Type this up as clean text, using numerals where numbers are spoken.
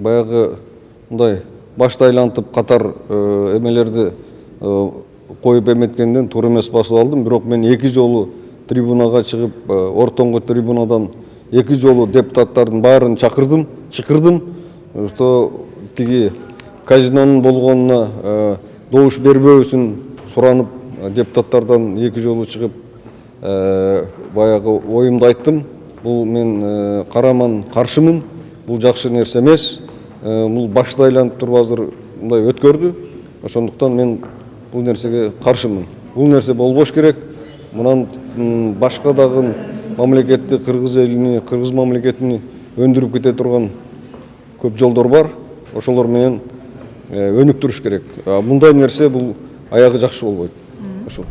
баягы мындай башты айлантып катар эмелерди коюп эметкенден туура эмес басып алдым. Бирок мен 2 жолу трибунага чыгып, ортоңку трибунадан 2 жолу депутаттардын баарын чакырдым, что тиги казинонун болгонуна добуш бербөөсүн суранып, депутаттардан 2 жолу чыгып, баягы оюмду айттым. Бул мен караман каршымын. Бул жакшы нерсе эмес. Бул башты айланып туруп азыр мындай өткөрдү. Ошондуктан мен бул нерсеге каршымын. Бул нерсе болбош керек. Мынан башка дагы мамлекетти, кыргыз элини, кыргыз мамлекетини өндүрүп кете турган көп жолдор бар. Ошолор менен өнүктүрүш керек. Мындай нерсе бул аягы жакшы болбойт. Ошол.